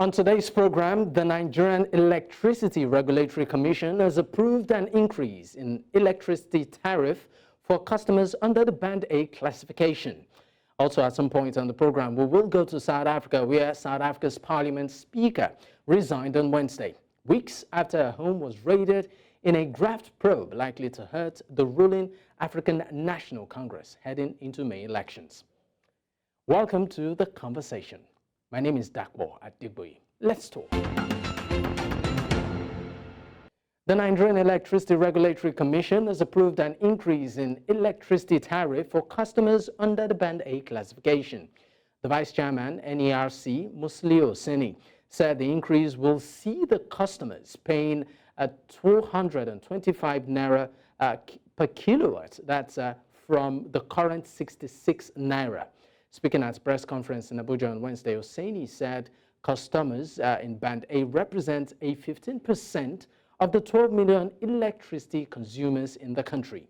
On today's program, the Nigerian Electricity Regulatory Commission has approved an increase in electricity tariff for customers under the Band A classification. Also, at some point on the program, we will go to South Africa, where South Africa's Parliament Speaker resigned on Wednesday, weeks after her home was raided in a graft probe likely to hurt the ruling African National Congress heading into May elections. Welcome to the conversation. My name is Dapo Adegboye. Let's talk. The Nigerian Electricity Regulatory Commission has approved an increase in electricity tariff for customers under the Band A classification. The Vice Chairman, NERC, Musliu Oseni, said the increase will see the customers paying 225 naira per kilowatt. That's from the current 66 naira. Speaking at a press conference in Abuja on Wednesday, Oseni said customers in Band A represent a 15% of the 12 million electricity consumers in the country.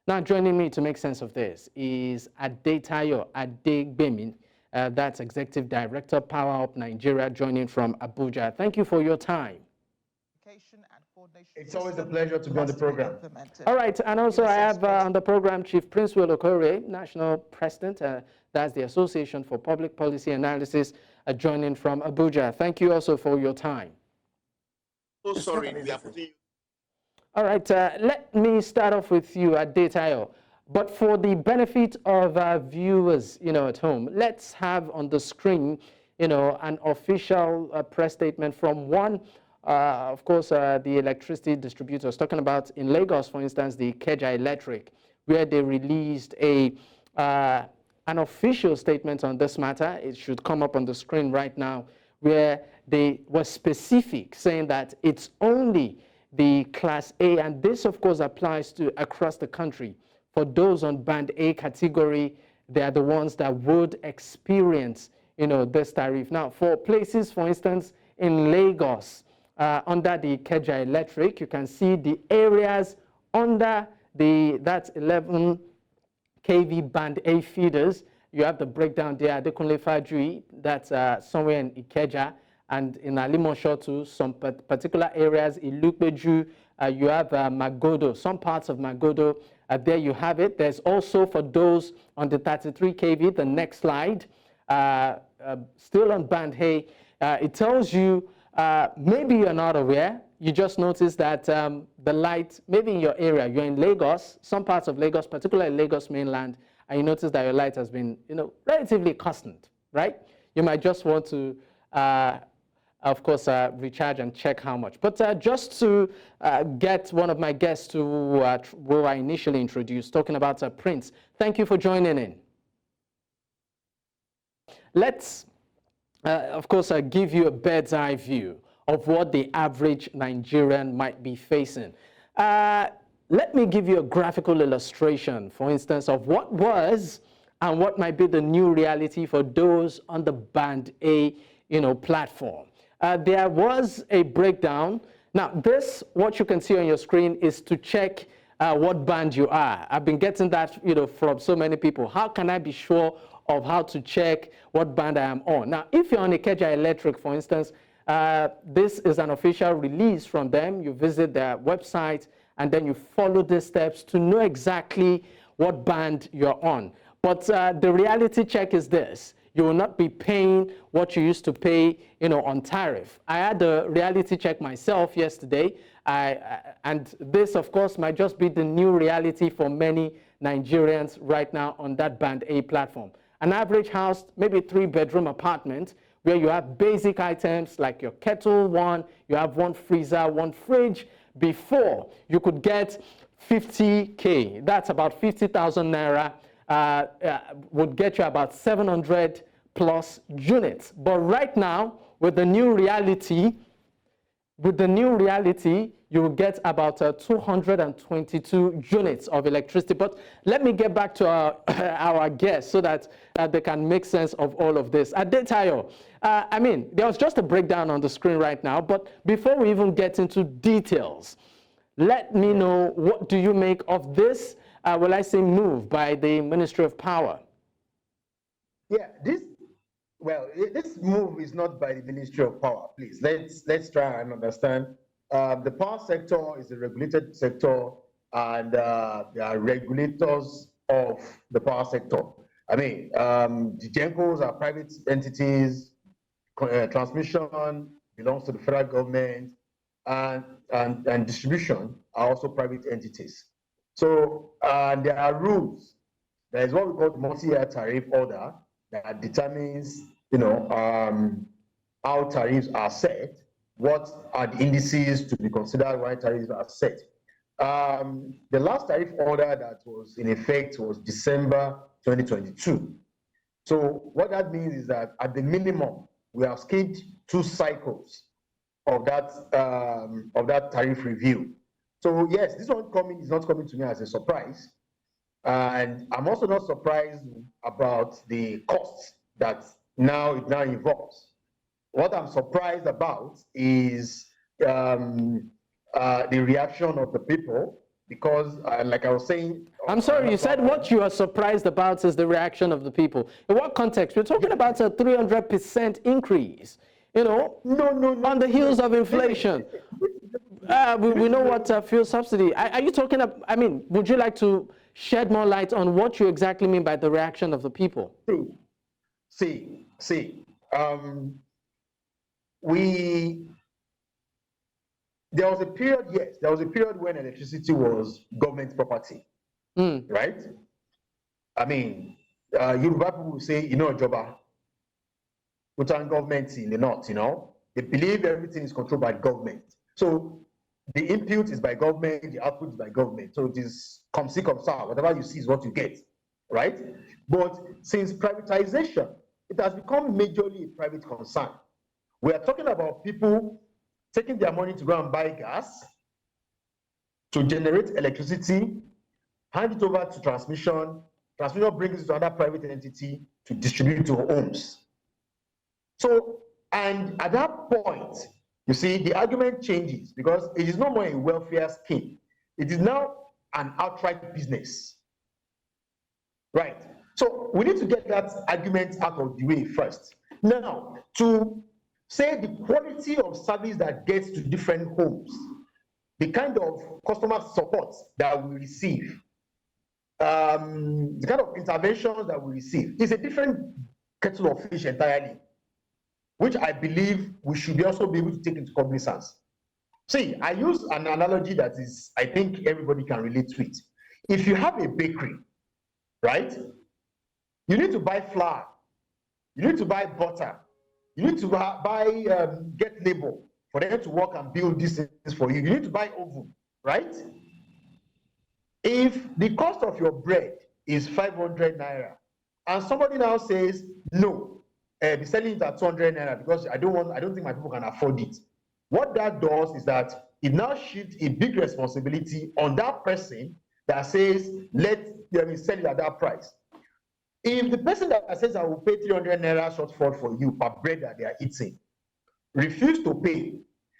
Now, joining me to make sense of this is Adetayo Adegbemle, that's Executive Director, PowerUp Nigeria, joining from Abuja. Thank you for your time. It's always a pleasure to be on the program. All right, and also I have on the program Chief Princewill Okorie, National President, that's the Association for Public Policy Analysis, joining from Abuja. Thank you also for your time. Oh, sorry, we are putting you. All right, let me start off with you at Adetayo. But for the benefit of our viewers, at home, let's have on the screen, an official press statement from one. Of course, the electricity distributors, talking about in Lagos, for instance, the Ikeja Electric, where they released an official statement on this matter. It should come up on the screen right now, where they were specific, saying that it's only the Class A, and this, of course, applies to across the country. For those on Band A category, they are the ones that would experience, this tariff. Now, for places, for instance, in Lagos, under the Ikeja Electric, you can see the areas under that's 11 kV Band A feeders. You have the breakdown there, Adegbemle Fajui, that's somewhere in Ikeja, and in Alimosho too, some particular areas, Ilukbeju, you have Magodo, some parts of Magodo, there you have it. There's also for those on the 33 kV, the next slide, still on Band A, it tells you, maybe you're not aware, you just notice that the light, maybe in your area, you're in Lagos, some parts of Lagos, particularly Lagos mainland, and you notice that your light has been, relatively constant, right? You might just want to, of course, recharge and check how much. But just to get one of my guests who I initially introduced, talking about Prince, thank you for joining in. Let's of course, I give you a bird's eye view of what the average Nigerian might be facing. Let me give you a graphical illustration, for instance, of what was and what might be the new reality for those on the Band A, platform. There was a breakdown. Now, this, what you can see on your screen, is to check what band you are. I've been getting that, from so many people. How can I be sure of how to check what band I am on? Now, if you're on Ikeja Electric, for instance, this is an official release from them. You visit their website, and then you follow the steps to know exactly what band you're on. But the reality check is this. You will not be paying what you used to pay, on tariff. I had a reality check myself yesterday, and this, of course, might just be the new reality for many Nigerians right now on that Band A platform. An average house, maybe 3-bedroom apartment, where you have basic items like your kettle, you have one freezer, one fridge. Before, you could get 50K. That's about 50,000 naira. Would get you about 700 plus units. But right now, with the new reality, you will get about 222 units of electricity. But let me get back to our guests so that they can make sense of all of this. Adetayo, there was just a breakdown on the screen right now, but before we even get into details, let me know, what do you make of this, will I say, move by the Ministry of Power? Yeah, this Well, this move is not by the Ministry of Power. Please, let's try and understand. The power sector is a regulated sector, and there are regulators of the power sector. I mean, the GENCOs are private entities. Transmission belongs to the federal government, and distribution are also private entities. So there are rules. There is what we call the multi-year tariff order that determines, how tariffs are set, what are the indices to be considered when tariffs are set. The last tariff order that was in effect was December 2022. So what that means is that at the minimum, we have skipped 2 cycles of that tariff review. So yes, this one is not coming to me as a surprise. And I'm also not surprised about the costs that it now involves. What I'm surprised about is the reaction of the people, because like I was saying... I'm sorry, you said what you are surprised about is the reaction of the people. In what context? We're talking about a 300% increase, No, on the heels of inflation. We know what fuel subsidy. Are you talking about, I mean, would you like to shed more light on what you exactly mean by the reaction of the people? See, there was a period when electricity was government property, right? I mean, Yoruba people will say, Joba, put on government in the north, they believe everything is controlled by government. So the input is by government, the output is by government. So it is come see, come saw, whatever you see is what you get, right? But since privatization, it has become majorly a private concern. We are talking about people taking their money to go and buy gas, to generate electricity, hand it over to transmission brings it to another private entity to distribute to homes. So, and at that point, you see, the argument changes because it is no more a welfare scheme. It is now an outright business, right? So we need to get that argument out of the way first. Now, to say the quality of service that gets to different homes, the kind of customer support that we receive, the kind of interventions that we receive is a different kettle of fish entirely, which I believe we should also be able to take into cognizance. See, I use an analogy that is, I think everybody can relate to it. If you have a bakery, right, you need to buy flour, you need to buy butter, you need to get labor for them to work and build these things for you. You need to buy oven, right? If the cost of your bread is 500 naira, and somebody now says, no, be selling it at 200 naira because I don't think my people can afford it. What that does is that it now shifts a big responsibility on that person that says, let me sell it at that price. If the person that says I will pay 300 naira shortfall for you per bread that they are eating, refuse to pay,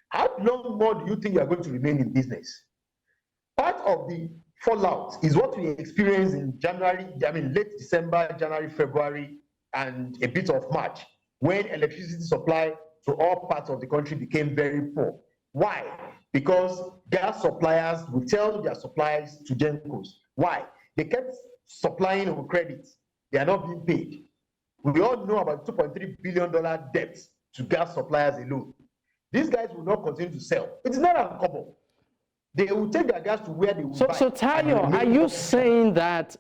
how long more do you think you are going to remain in business? Part of the fallout is what we experienced in late December, January, February, and a bit of March, when electricity supply to all parts of the country became very poor. Why? Because gas suppliers would tell their suppliers to GENCOs. Why? They kept supplying on credit. They are not being paid. We all know about $2.3 billion debt to gas suppliers alone. These guys will not continue to sell. It's not uncommon. They will take their gas to where they will buy. So Tayo, are you saying that,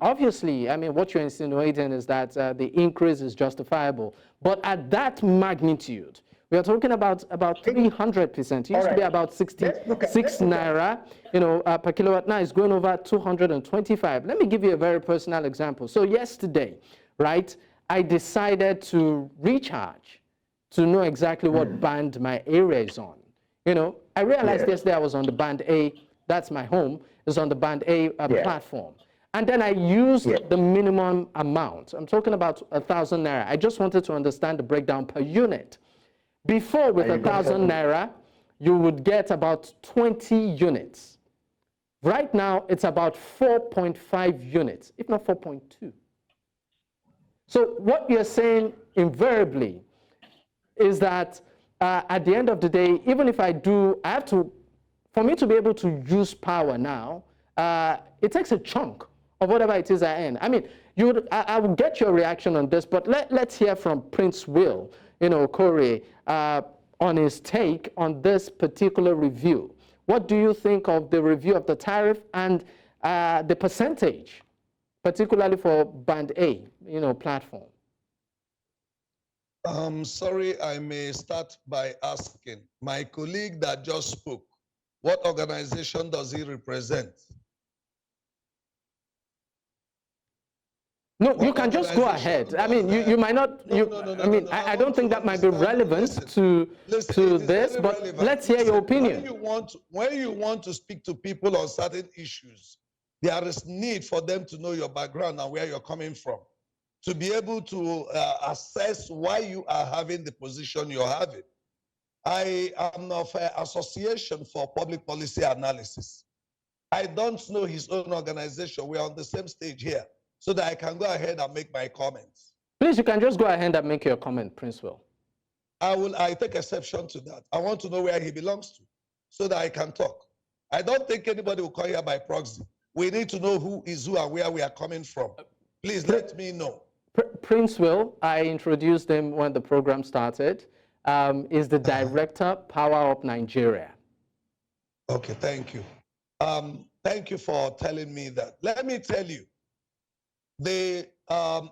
obviously, what you're insinuating is that the increase is justifiable, but at that magnitude, we are talking about 300%. It used to be about 66 naira, per kilowatt. Now it's going over 225. Let me give you a very personal example. So yesterday, right, I decided to recharge to know exactly what band my area is on. I realized yesterday I was on the band A, that's my home, is on the band A platform. And then I used the minimum amount. I'm talking about 1,000 naira. I just wanted to understand the breakdown per unit. Before, with 1,000 naira, you would get about 20 units. Right now, it's about 4.5 units, if not 4.2. So what you're saying invariably is that at the end of the day, even if I have to, for me to be able to use power now, it takes a chunk of whatever it is I earn. I mean, I will get your reaction on this, but let's hear from Princewill, Okorie, on his take on this particular review. What do you think of the review of the tariff and the percentage, particularly for Band A, platform? Sorry, I may start by asking my colleague that just spoke, what organization does he represent? No, you can just go ahead. I mean, you might not. I mean, I don't think that might be relevant to this, but relevant. Let's hear your opinion. When you want to speak to people on certain issues, there is need for them to know your background and where you're coming from, to be able to assess why you are having the position you're having. I am of an association for public policy analysis. I don't know his own organization. We're on the same stage here, so that I can go ahead and make my comments. Please, you can just go ahead and make your comment, Princewill. I take exception to that. I want to know where he belongs to, so that I can talk. I don't think anybody will come here by proxy. We need to know who is who and where we are coming from. Please let me know. Princewill, I introduced him when the program started, is the director, PowerUp Nigeria. Okay, thank you. Thank you for telling me that. Let me tell you, the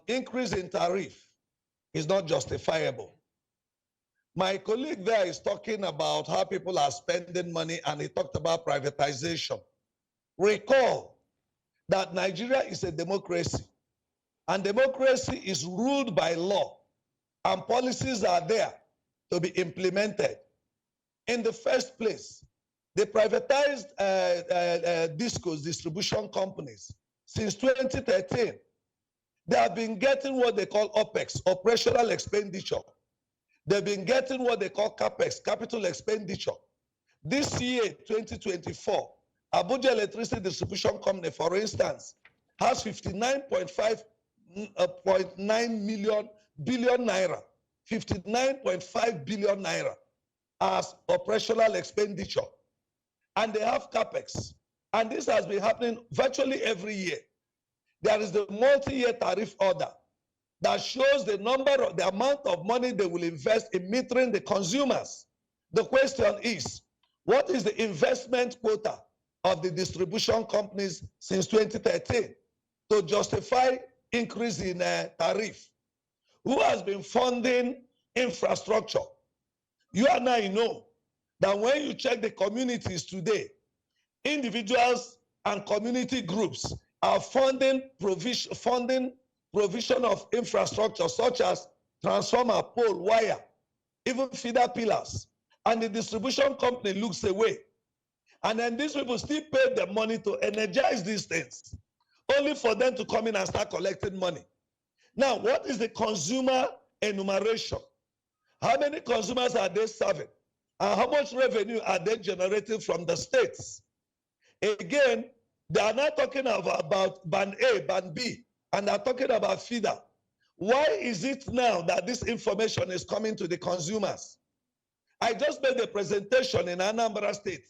increase in tariff is not justifiable. My colleague there is talking about how people are spending money, and he talked about privatization. Recall that Nigeria is a democracy, and democracy is ruled by law, and policies are there to be implemented. In the first place, the privatized discos distribution companies since 2013, they have been getting what they call OPEX, operational expenditure. They've been getting what they call CAPEX, capital expenditure. This year, 2024, Abuja Electricity Distribution Company, for instance, has 59.9 billion naira, 59.5 billion naira as operational expenditure. And they have CAPEX. And this has been happening virtually every year. There is the multi-year tariff order that shows the amount of money they will invest in metering the consumers. The question is, what is the investment quota of the distribution companies since 2013 to justify increase in tariff? Who has been funding infrastructure? You and I know that when you check the communities today, individuals and community groups are funding provision of infrastructure such as transformer, pole, wire, even feeder pillars, and the distribution company looks away. And then these people still pay the money to energize these things, only for them to come in and start collecting money. Now, what is the consumer enumeration? How many consumers are they serving? And how much revenue are they generating from the states? Again, they are not talking about Band A, Band B, and they're talking about feeder. Why is it now that this information is coming to the consumers? I just made a presentation in Anambra State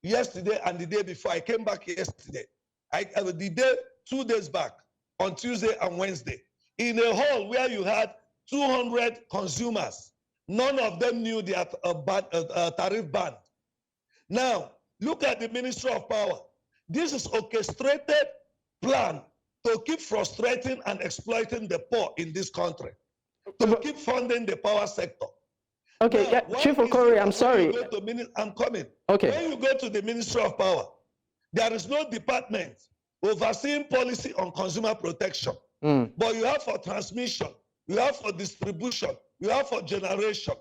yesterday and the day before. I came back yesterday. The day 2 days back, on Tuesday and Wednesday, in a hall where you had 200 consumers. None of them knew their tariff band. Now, look at the Ministry of Power. This is orchestrated plan to keep frustrating and exploiting the poor in this country, to keep funding the power sector. Okay, now, yeah, Chief Okorie, I'm sorry. I'm coming. Okay. When you go to the Ministry of Power, there is no department overseeing policy on consumer protection. But you have for transmission, you have for distribution, you have for generation.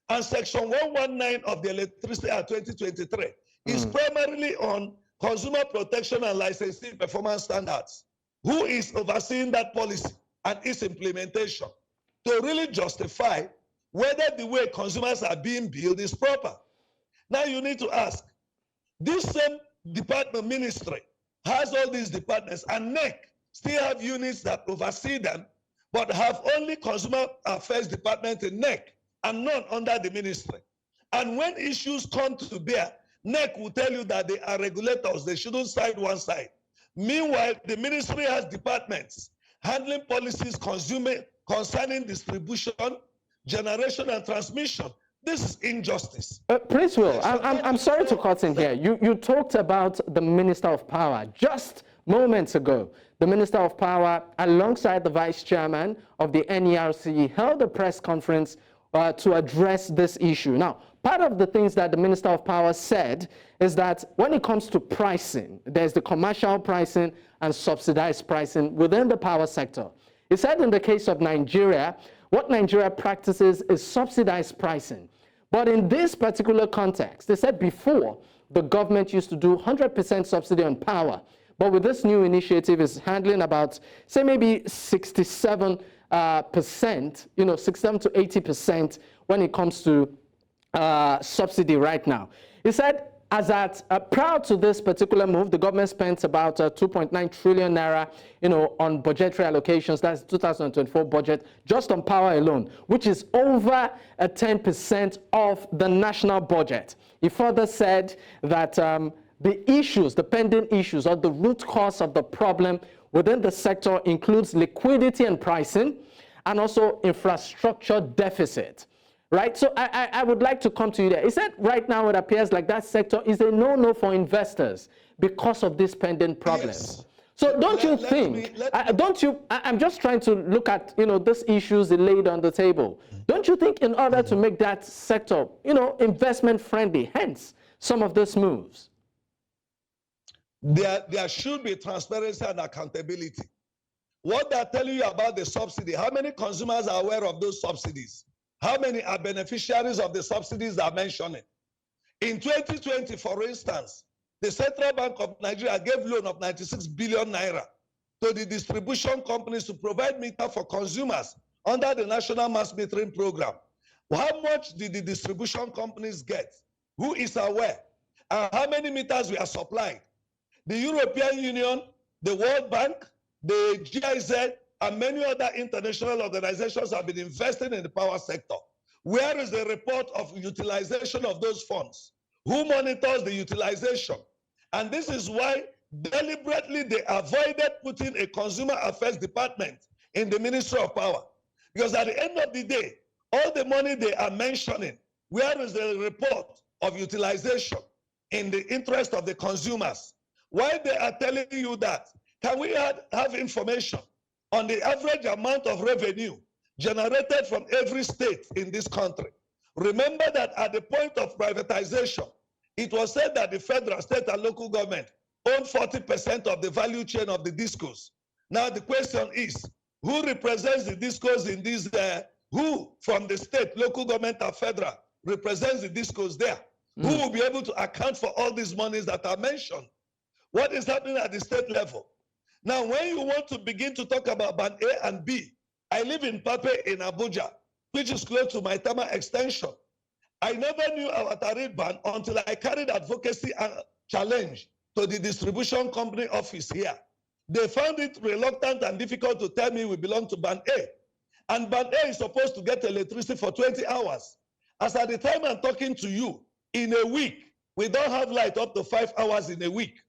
And Section 119 of the Electricity Act 2023 is primarily on consumer protection and licensing performance standards. Who is overseeing that policy and its implementation to really justify whether the way consumers are being billed is proper? Now you need to ask, this same department ministry has all these departments, and NERC still have units that oversee them, but have only Consumer Affairs Department in NERC and none under the ministry. And when issues come to bear, NERC will tell you that they are regulators, they shouldn't side one side. Meanwhile, the ministry has departments handling policies concerning distribution, generation, and transmission. This is injustice. Princewill, I'm sorry to cut in here. You talked about the Minister of Power just moments ago. The Minister of Power, alongside the Vice Chairman of the NERC, held a press conference to address this issue. Now, part of the things that the Minister of Power said is that when it comes to pricing, there's the commercial pricing and subsidized pricing within the power sector. He said in the case of Nigeria, what Nigeria practices is subsidized pricing. But in this particular context, they said before, the government used to do 100% subsidy on power. But with this new initiative, is handling about, say, maybe 67%, 67 to 80% when it comes to subsidy right now. He said, as at prior to this particular move, the government spent about 2.9 trillion naira, on budgetary allocations. That's 2024 budget just on power alone, which is over 10% of the national budget. He further said that the issues, the pending issues, or the root cause of the problem within the sector includes liquidity and pricing, and also infrastructure deficit. Right, so I would like to come to you there. He said right now it appears like that sector is a no-no for investors because of these pending problems. Yes. So don't you think, I'm just trying to look at, these issues laid on the table. Don't you think in order to make that sector, investment friendly, hence some of these moves? There should be transparency and accountability. What they're telling you about the subsidy, how many consumers are aware of those subsidies? How many are beneficiaries of the subsidies they are mentioning? In 2020, for instance, the Central Bank of Nigeria gave loan of 96 billion naira to the distribution companies to provide meter for consumers under the National Mass Metering Program. How much did the distribution companies get? Who is aware? And how many meters were supplied? The European Union, the World Bank, the GIZ, and many other international organizations have been investing in the power sector. Where is the report of utilization of those funds? Who monitors the utilization? And this is why deliberately they avoided putting a Consumer Affairs Department in the Ministry of Power. Because at the end of the day, all the money they are mentioning, where is the report of utilization in the interest of the consumers? Why they are telling you that? Can we have information on the average amount of revenue generated from every state in this country? Remember that at the point of privatization, it was said that the federal, state, and local government own 40% of the value chain of the discos. Now the question is, who represents the discos in this, who from the state, local government, and federal represents the discos there? Who will be able to account for all these monies that are mentioned? What is happening at the state level? Now, when you want to begin to talk about band A and B, I live in Pape in Abuja, which is close to my Tama extension. I never knew our tariff ban until I carried advocacy and challenge to the distribution company office here. They found it reluctant and difficult to tell me we belong to band A. And band A is supposed to get electricity for 20 hours. As at the time I'm talking to you, in a week, we don't have light up to 5 hours in a week.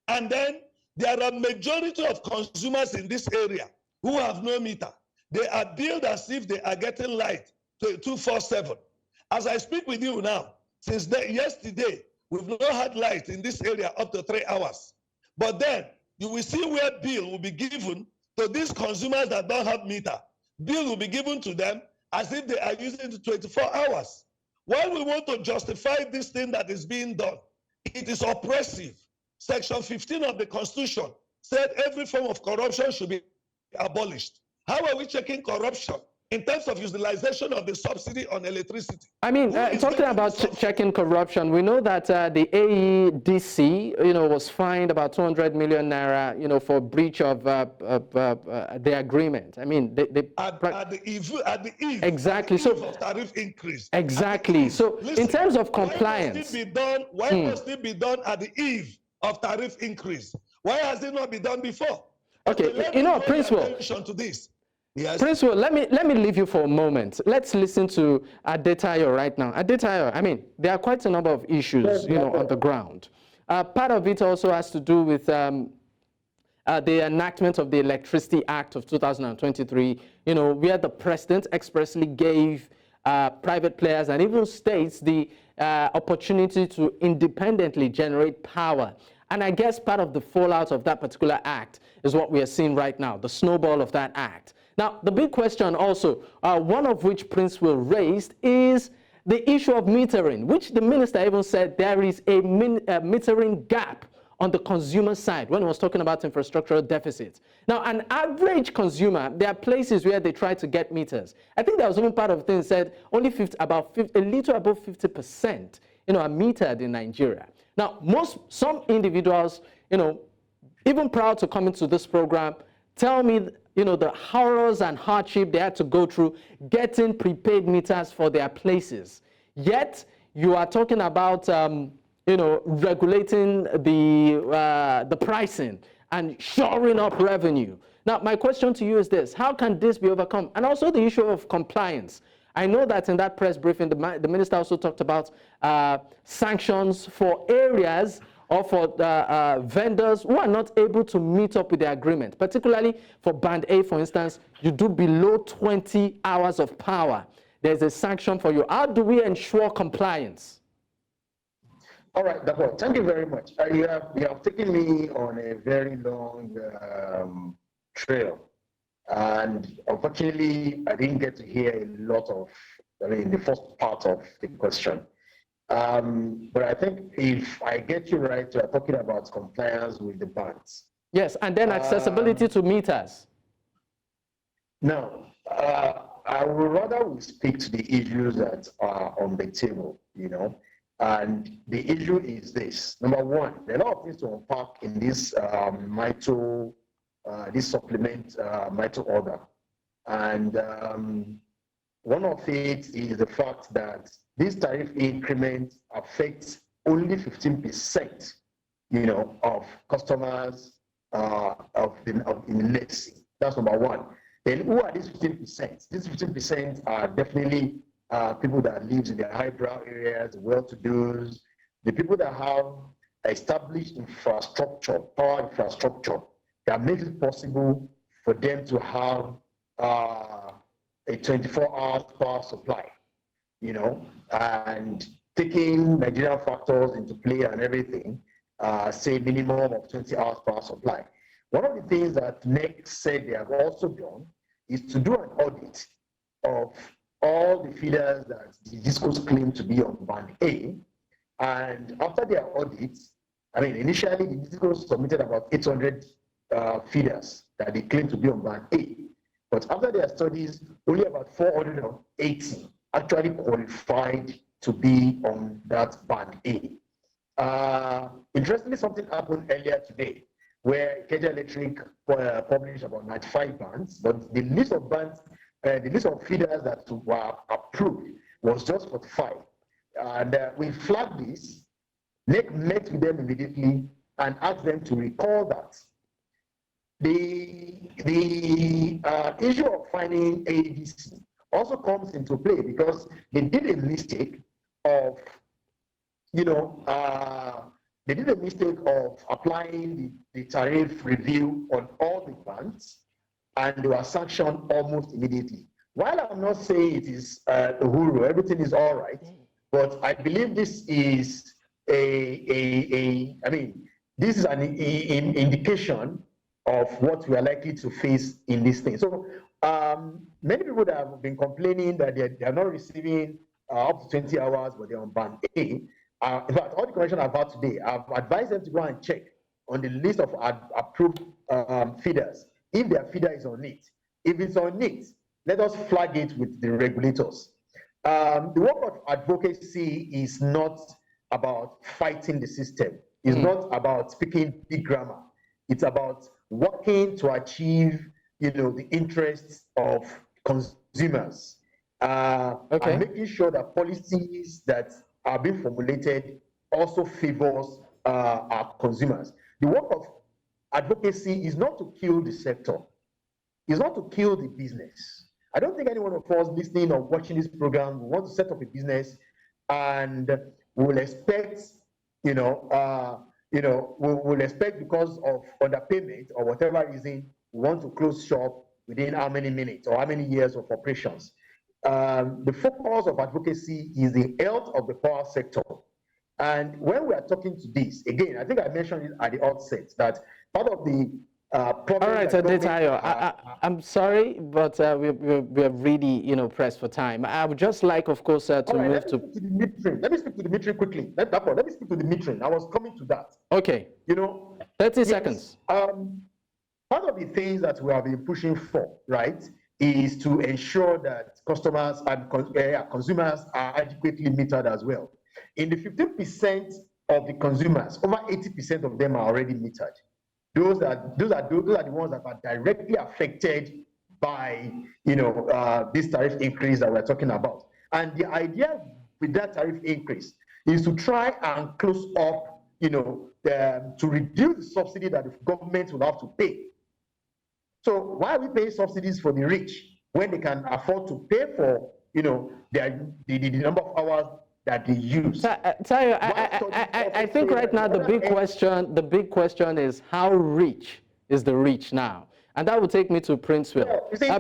And then there are majority of consumers in this area who have no meter. They are billed as if they are getting light 24/7. As I speak with you now, since yesterday, we've not had light in this area up to 3 hours. But then you will see where bill will be given to these consumers that don't have meter. Bill will be given to them as if they are using it 24 hours. Why we want to justify this thing that is being done? It is oppressive. Section 15 of the Constitution said every form of corruption should be abolished. How are we checking corruption in terms of utilization of the subsidy on electricity? I mean, talking about checking corruption, we know that the AEDC, was fined about 200 million naira, for breach of the agreement. I mean, at the eve exactly. Of tariff increase. Exactly. So, listen, in terms of compliance, why must it be done at the eve of tariff increase? Why has it not been done before? Okay, Princewill. To this. Yes. Princewill, let me leave you for a moment. Let's listen to Adetayo right now. Adetayo, I mean, there are quite a number of issues, on the ground. Part of it also has to do with the enactment of the Electricity Act of 2023, where the president expressly gave private players and even states the opportunity to independently generate power. And I guess part of the fallout of that particular act is what we are seeing right now, the snowball of that act. Now, the big question also, one of which Princewill raised, is the issue of metering, which the minister even said there is a metering gap on the consumer side when he was talking about infrastructural deficits. Now, an average consumer, there are places where they try to get meters. I think there was even part of the thing that said only a little above 50%, are metered in Nigeria. Now, some individuals, even proud to come into this program, tell me, the horrors and hardship they had to go through getting prepaid meters for their places. Yet, you are talking about, regulating the pricing and shoring up revenue. Now, my question to you is this: how can this be overcome? And also the issue of compliance. I know that in that press briefing, the minister also talked about sanctions for areas or for vendors who are not able to meet up with the agreement, particularly for Band A, for instance. You do below 20 hours of power, there's a sanction for you. How do we ensure compliance? All right, Dapo, thank you very much. You have taken me on a very long trail. And unfortunately, I didn't get to hear a lot of, the first part of the question. But I think if I get you right, you're talking about compliance with the bands. Yes, and then accessibility to meters. No, I would rather speak to the issues that are on the table, And the issue is this. Number one, there are a lot of things to unpack in this this supplement MITO order. And one of it is the fact that this tariff increment affects only 15%, of customers in the NERC. That's number one. Then who are these 15%? These 15% are definitely people that live in the highbrow areas, the well-to-dos, the people that have established infrastructure, power infrastructure, that makes it possible for them to have a 24-hour power supply, and taking Nigerian factors into play and everything, say minimum of 20 hours power supply. One of the things that NERC said they have also done is to do an audit of all the feeders that the discos claim to be on Band A. And after their audits, initially the discos submitted about 800 feeders that they claim to be on Band A. But after their studies, only about 480 actually qualified to be on that Band A. Interestingly, something happened earlier today where Kenya Electric published about 95 bands, but the list of bands, the list of feeders that were approved was just 45. And we flagged this. NERC met with them immediately and asked them to recall that. The issue of finding ADC also comes into play because they did a mistake of, applying the tariff review on all the bands, and they were sanctioned almost immediately. While I'm not saying it is uhuru, everything is all right, but I believe this is this is an indication of what we are likely to face in this thing. So many people that have been complaining that they are not receiving up to 20 hours, but they're on Band A. In fact, all the correction I've had today, I've advised them to go and check on the list of approved feeders, if their feeder is on it. If it's on it, let us flag it with the regulators. The work of advocacy is not about fighting the system. It's not about speaking big grammar. It's about working to achieve, the interests of consumers, and making sure that policies that are being formulated also favors our consumers. The work of advocacy is not to kill the sector. is not to kill the business. I don't think any one of us listening or watching this program will want to set up a business and will expect, will expect because of underpayment or whatever reason, we want to close shop within how many minutes or how many years of operations. The focus of advocacy is the health of the power sector. And when we are talking to this, again, I think I mentioned it at the outset that part of the problem. All right, Adetayo, I'm sorry, but we're really, pressed for time. I would just like, of course, to move to the metering. Let me speak to the metering quickly. Let me speak to the metering. I was coming to that. Okay. 30 seconds. Part of the things that we have been pushing for, right, is to ensure that customers and consumers are adequately metered as well. In the 15% of the consumers, over 80% of them are already metered. Those are the ones that are directly affected by this tariff increase that we're talking about. And the idea with that tariff increase is to try and close up, to reduce the subsidy that the government will have to pay. So why are we paying subsidies for the rich when they can afford to pay for the number of hours that they use? Tayo, I think right now the big question is how rich is the rich now? And that will take me to Princewill.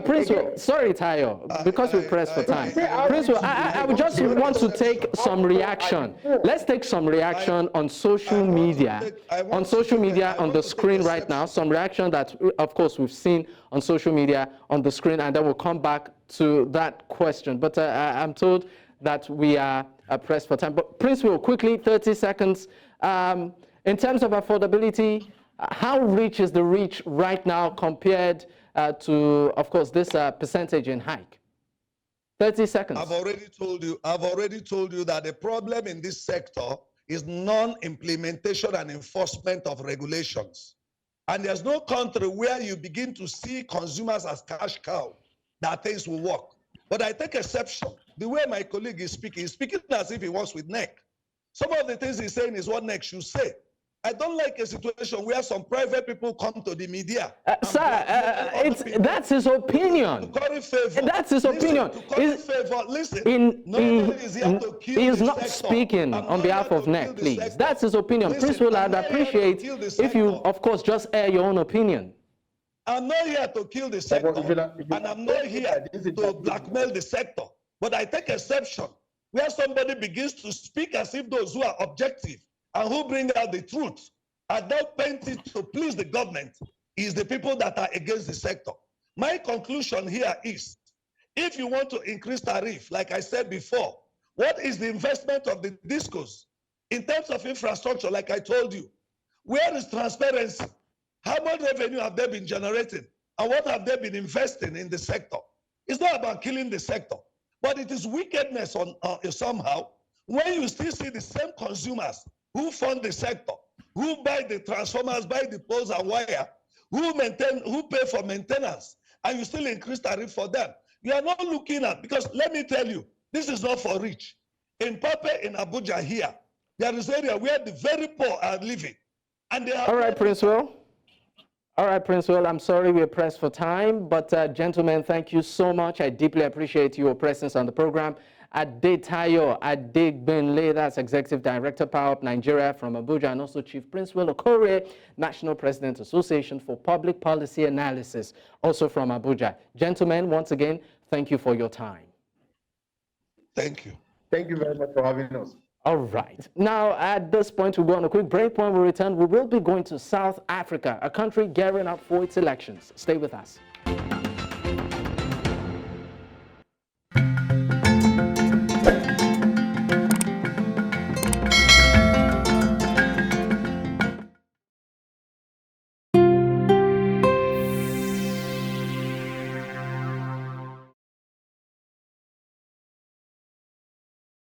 Princewill, sorry, Tayo, because we're pressed for time. Princewill, I would just want to take some reaction. Let's take some reaction on social media. On social media on the screen right now, some reaction that, of course, we've seen on social media on the screen, and then we'll come back to that question. But I'm told that we are pressed for time. But Princewill, quickly, 30 seconds. In terms of affordability, how rich is the rich right now compared to, of course, this percentage in hike? 30 seconds. I've already told you that the problem in this sector is non-implementation and enforcement of regulations. And there's no country where you begin to see consumers as cash cow that things will work. But I take exception. The way my colleague is speaking as if he was with NERC. Some of the things he's saying is what NERC should say. I don't like a situation where some private people come to the media. Sir, that's his opinion. That's his opinion. He's not speaking on behalf of NERC, please. That's his opinion. Princewill, I'd appreciate if you, of course, just air your own opinion. I'm not here to kill the sector, and I'm not here to blackmail the sector. But I take exception where somebody begins to speak as if those who are objective and who bring out the truth are now painted to please the government is the people that are against the sector. My conclusion here is, if you want to increase tariff, like I said before, what is the investment of the discos? In terms of infrastructure, like I told you, where is transparency? How much revenue have they been generating? And what have they been investing in the sector? It's not about killing the sector, but it is wickedness somehow when you still see the same consumers who fund the sector, who buy the transformers, buy the poles and wire, who pay for maintenance, and you still increase tariff for them. You are not looking at, because let me tell you, this is not for rich. In Pape, in Abuja here, there is an area where the very poor are living. And they are all right, Princewill. All right, Princewill, I'm sorry we're pressed for time, but gentlemen, thank you so much. I deeply appreciate your presence on the program. Adetayo Adegbemle, that's Executive Director, PowerUp Nigeria from Abuja, and also Chief Princewill Okorie, National President, Association for Public Policy Analysis, also from Abuja. Gentlemen, once again, thank you for your time. Thank you. Thank you very much for having us. All right. Now, at this point, we'll go on a quick break. When we return, we will be going to South Africa, a country gearing up for its elections. Stay with us.